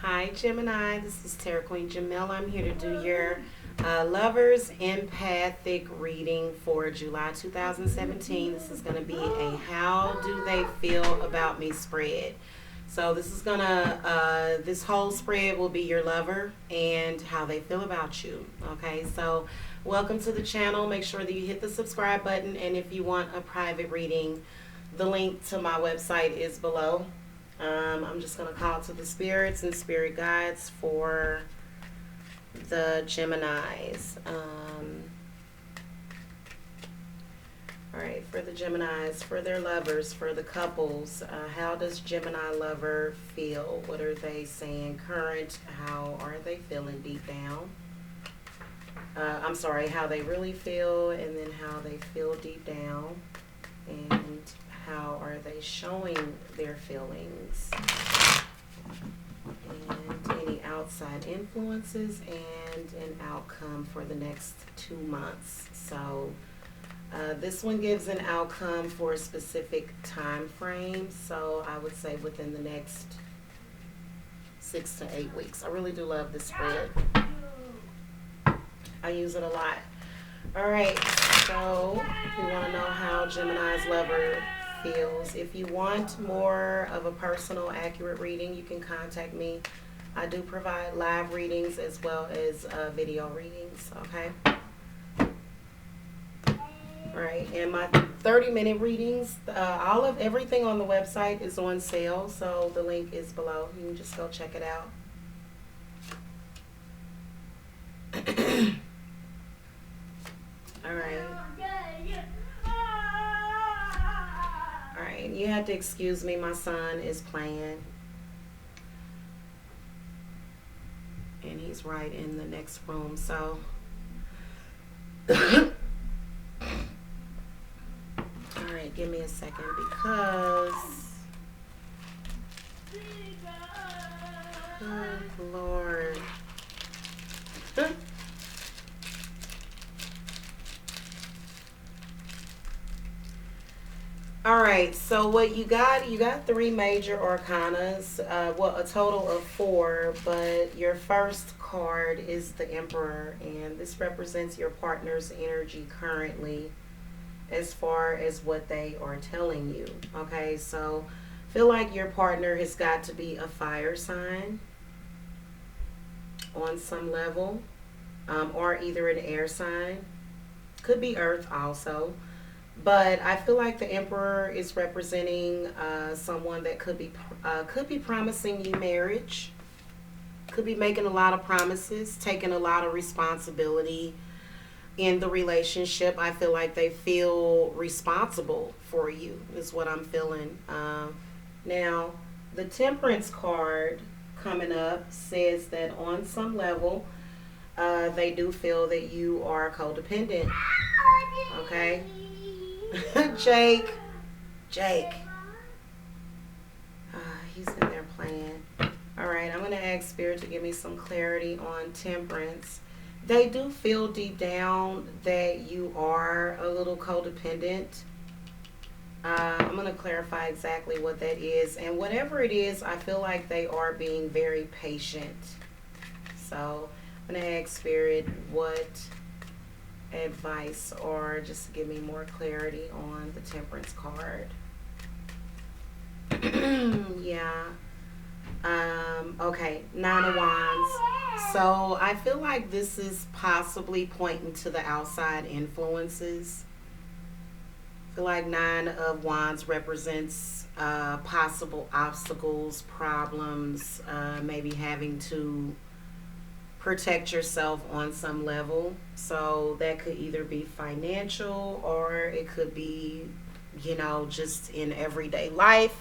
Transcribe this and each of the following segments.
Hi, Gemini. This is Tarot Queen Jamila. I'm here to do your lovers empathic reading for July 2017. This is going to be a how do they feel about me spread. So this whole spread will be your lover and how they feel about you. Okay, so welcome to the channel. Make sure that you hit the subscribe button, and if you want a private reading, the link to my website is below. I'm just going to call to the spirits and spirit guides for the Geminis. Alright, for the Geminis, for their lovers, for the couples, how does Gemini lover feel? What are they saying current? How are they feeling deep down? I'm sorry, how they really feel, and then how they feel deep down. And how are they showing their feelings? And any outside influences and an outcome for the next 2 months. So this one gives an outcome for a specific time frame. So I would say within the next 6 to 8 weeks. I really do love this spread. I use it a lot. Alright, so if you want to know how Gemini's lover feels, if you want more of a personal, accurate reading, you can contact me. I do provide live readings as well as video readings, okay? Alright, and my 30-minute readings, everything on the website is on sale, so the link is below. You can just go check it out. Alright, you have to excuse me, my son is playing. And he's right in the next room, so. Alright, give me a second because. Oh, Lord. Alright, so what you got 3 major arcanas, well, a total of 4, but your first card is the Emperor, and this represents your partner's energy currently as far as what they are telling you. Okay, so feel like your partner has got to be a fire sign on some level, or either an air sign, could be earth also. But I feel like the Emperor is representing someone that could be promising you marriage, could be making a lot of promises, taking a lot of responsibility in the relationship. I feel like they feel responsible for you is what I'm feeling. Now, the Temperance card coming up says that on some level, they do feel that you are codependent. Okay? Jake, he's in there playing. Alright, I'm going to ask Spirit to give me some clarity on Temperance. They do feel deep down that you are a little codependent. I'm going to clarify exactly what that is. And whatever it is, I feel like they are being very patient. So I'm going to ask Spirit what advice, or just to give me more clarity on the Temperance card. Yeah. Okay, 9 of Wands. So I feel like this is possibly pointing to the outside influences. I feel like 9 of Wands represents possible obstacles, problems, maybe having to protect yourself on some level. So that could either be financial, or it could be, just in everyday life.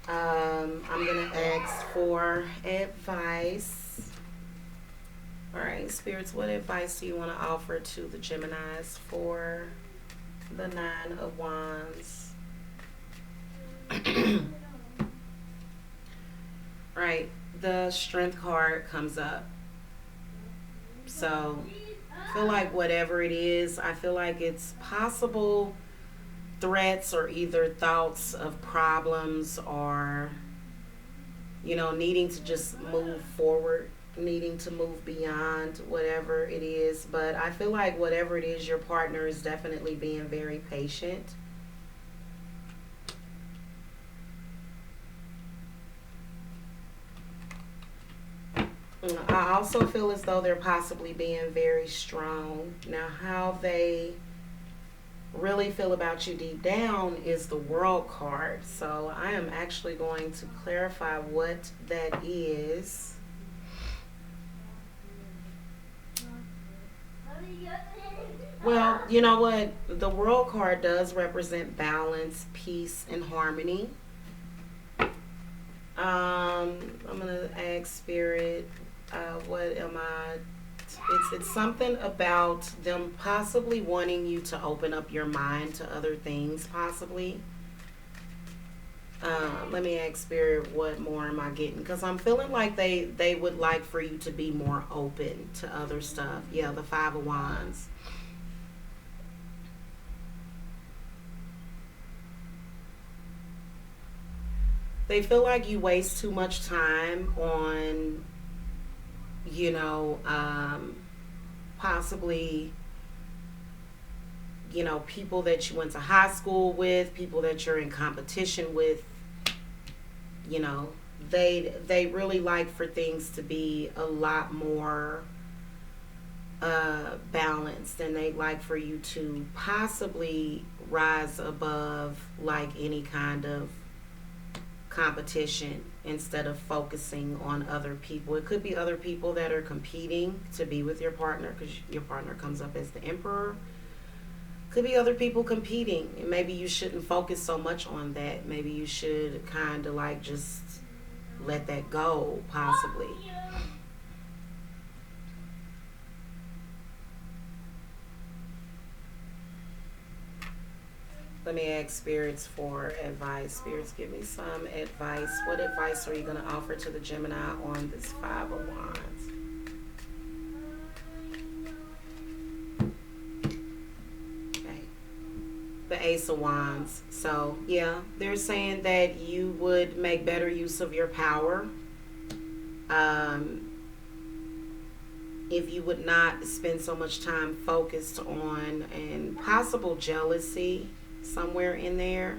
I'm going to ask for advice. Alright, spirits, what advice do you want to offer to the Geminis for the 9 of Wands? Right, the Strength card comes up. So I feel like whatever it is, I feel like it's possible threats or either thoughts of problems, or needing to just move forward, needing to move beyond whatever it is. But I feel like whatever it is, your partner is definitely being very patient. I also feel as though they're possibly being very strong. Now, how they really feel about you deep down is the World card. So I am actually going to clarify what that is. Well, you know what? The World card does represent balance, peace, and harmony. I'm gonna ask Spirit, what am I? It's something about them possibly wanting you to open up your mind to other things, possibly. Let me ask Spirit, what more am I getting? Because I'm feeling like they would like for you to be more open to other stuff. Yeah, the Five of Wands. They feel like you waste too much time on, you know, possibly, people that you went to high school with, people that you're in competition with. You know, they really like for things to be a lot more balanced, and they like for you to possibly rise above like any kind of competition instead of focusing on other people. It could be other people that are competing to be with your partner, because your partner comes up as the Emperor. Could be other people competing, and maybe you shouldn't focus so much on that. Maybe you should kind of like just let that go, possibly. Let me ask spirits for advice. Spirits, give me some advice. What advice are you going to offer to the Gemini on this Five of Wands? Okay. The Ace of Wands. So, yeah, they're saying that you would make better use of your power. If you would not spend so much time focused on and possible jealousy somewhere in there.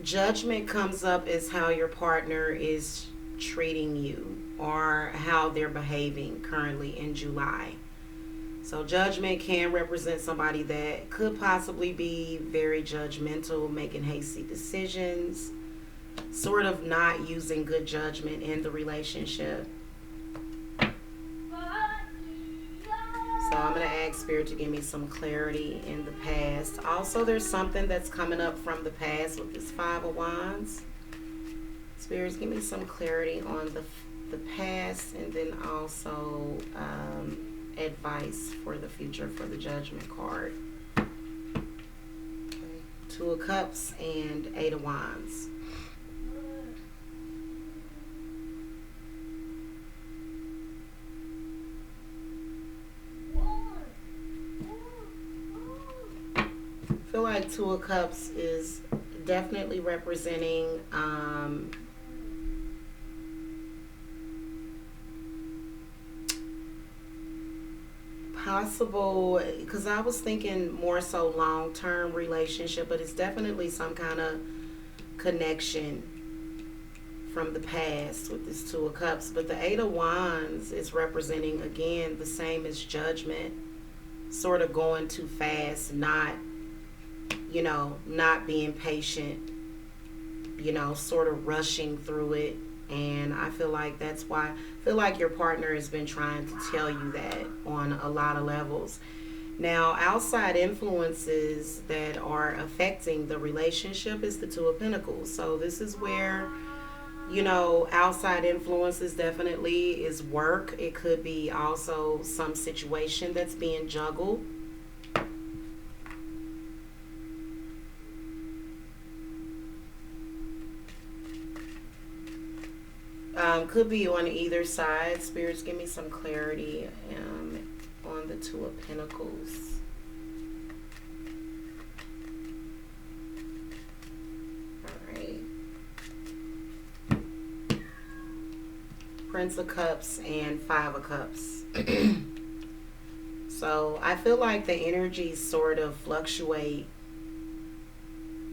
Judgment comes up as how your partner is treating you or how they're behaving currently in July. So judgment can represent somebody that could possibly be very judgmental, making hasty decisions, sort of not using good judgment in the relationship. So I'm going to ask Spirit to give me some clarity in the past. Also, there's something that's coming up from the past with this Five of Wands. Spirits, give me some clarity on the past, and then also advice for the future for the Judgment card. Okay. Two of Cups and Eight of Wands. I feel like Two of Cups is definitely representing possible, because I was thinking more so long-term relationship, but it's definitely some kind of connection from the past with this Two of Cups. But the Eight of Wands is representing, again, the same as Judgment, sort of going too fast, not being patient, sort of rushing through it. And I feel like that's why I feel like your partner has been trying to tell you that on a lot of levels. Now, outside influences that are affecting the relationship is the Two of Pentacles. So this is where, outside influences definitely is work. It could be also some situation that's being juggled. Could be on either side. Spirits, give me some clarity on the Two of Pentacles. All right. Prince of Cups, and Five of Cups. So I feel like the energies sort of fluctuate,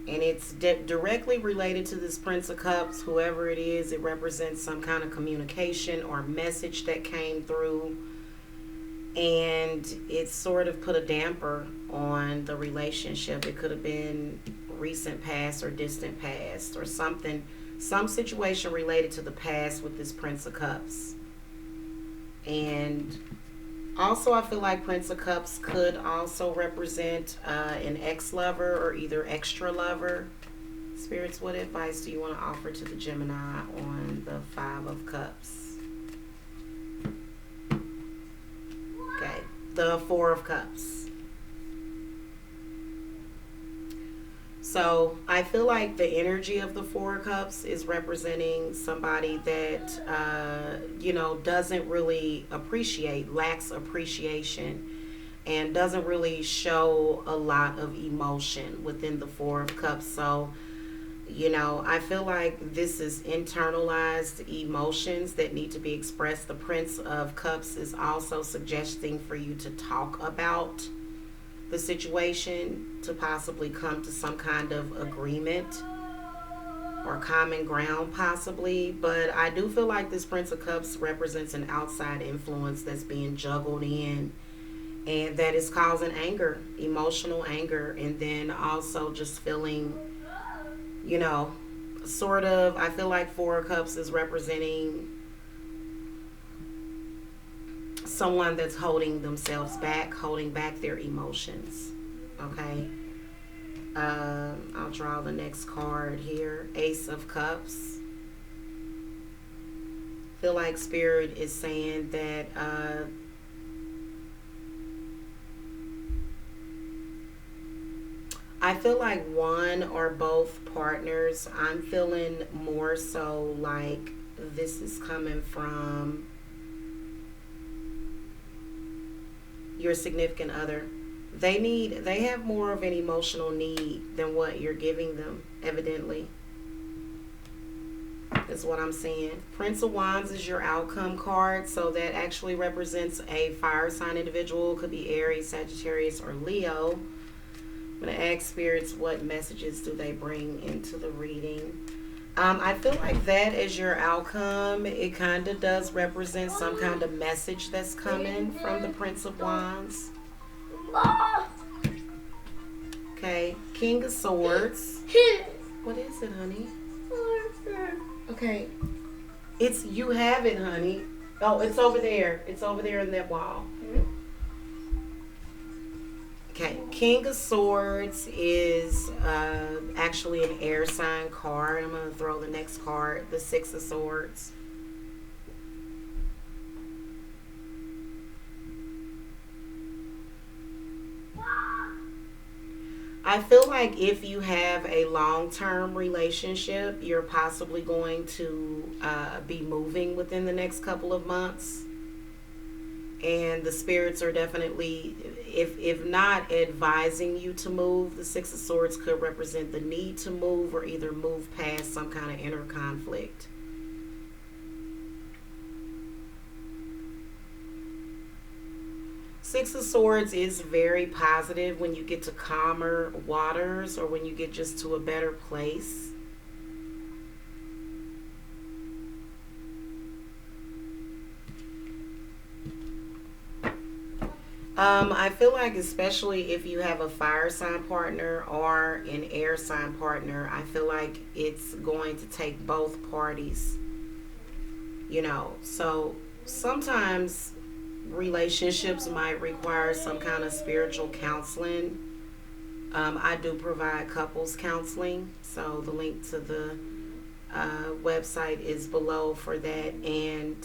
and it's directly related to this Prince of Cups. Whoever it is, it represents some kind of communication or message that came through, and it sort of put a damper on the relationship. It could have been recent past or distant past or something, some situation related to the past with this Prince of Cups. And also, I feel like Prince of Cups could also represent an ex-lover or either extra lover. Spirits, what advice do you want to offer to the Gemini on the Five of Cups? Okay, the Four of Cups. So I feel like the energy of the Four of Cups is representing somebody that, doesn't really lacks appreciation, and doesn't really show a lot of emotion within the Four of Cups. So, I feel like this is internalized emotions that need to be expressed. The Prince of Cups is also suggesting for you to talk about the situation, to possibly come to some kind of agreement or common ground possibly. But I do feel like this Prince of Cups represents an outside influence that's being juggled in, and that is causing anger, emotional anger, and then also just feeling, sort of, I feel like Four of Cups is representing someone that's holding themselves back, holding back their emotions. Okay. I'll draw the next card here. Ace of Cups. Feel like Spirit is saying that I feel like one or both partners, I'm feeling more so like this is coming from your significant other. They have more of an emotional need than what you're giving them, evidently. Is what I'm saying. Prince of Wands is your outcome card, so that actually represents a fire sign individual. Could be Aries, Sagittarius, or Leo. I'm going to ask spirits what messages do they bring into the reading. I feel like that as your outcome, it kind of does represent some kind of message that's coming from the Prince of Wands. Okay, King of Swords. What is it, honey? Okay, you have it, honey. Oh, it's over there. It's over there in that wall. Okay, King of Swords is actually an air sign card. I'm going to throw the next card, the Six of Swords. I feel like if you have a long-term relationship, you're possibly going to be moving within the next couple of months. And the spirits are definitely, if not advising you to move, the Six of Swords could represent the need to move or either move past some kind of inner conflict. Six of Swords is very positive when you get to calmer waters or when you get just to a better place. I feel like especially if you have a fire sign partner or an air sign partner, I feel like it's going to take both parties, So sometimes relationships might require some kind of spiritual counseling. I do provide couples counseling, so the link to the website is below for that. And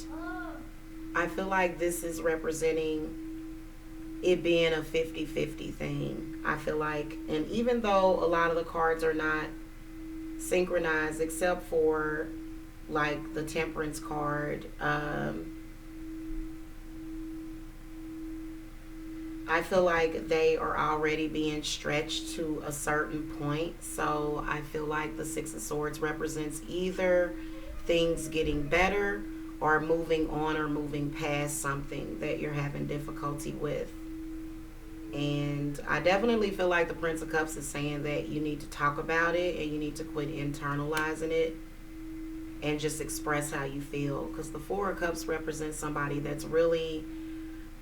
I feel like this is representing it being a 50-50 thing. I feel like, and even though a lot of the cards are not synchronized except for like the Temperance card, I feel like they are already being stretched to a certain point. So I feel like the Six of Swords represents either things getting better or moving on or moving past something that you're having difficulty with. And I definitely feel like the Prince of Cups is saying that you need to talk about it and you need to quit internalizing it and just express how you feel. Because the Four of Cups represents somebody that's really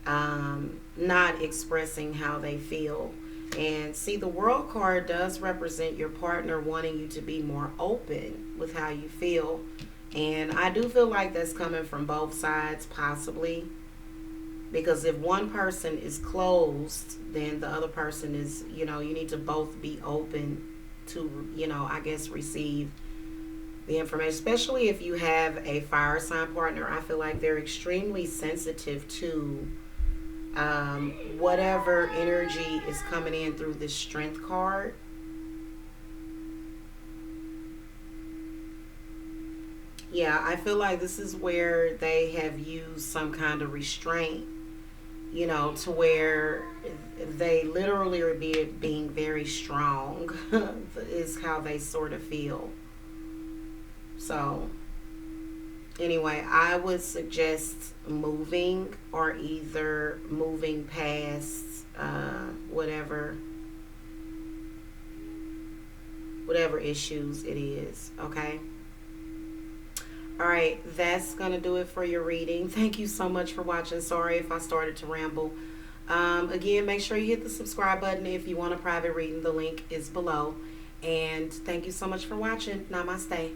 not expressing how they feel. And see, the World card does represent your partner wanting you to be more open with how you feel. And I do feel like that's coming from both sides, possibly. Because if one person is closed, then the other person is, you need to both be open to, I guess, receive the information. Especially if you have a fire sign partner, I feel like they're extremely sensitive to whatever energy is coming in through this Strength card. Yeah, I feel like this is where they have used some kind of restraint, to where they literally are being very strong, is how they sort of feel. So, anyway, I would suggest moving or either moving past whatever issues it is, okay? All right, that's going to do it for your reading. Thank you so much for watching. Sorry if I started to ramble. Again, make sure you hit the subscribe button if you want a private reading. The link is below. And thank you so much for watching. Namaste.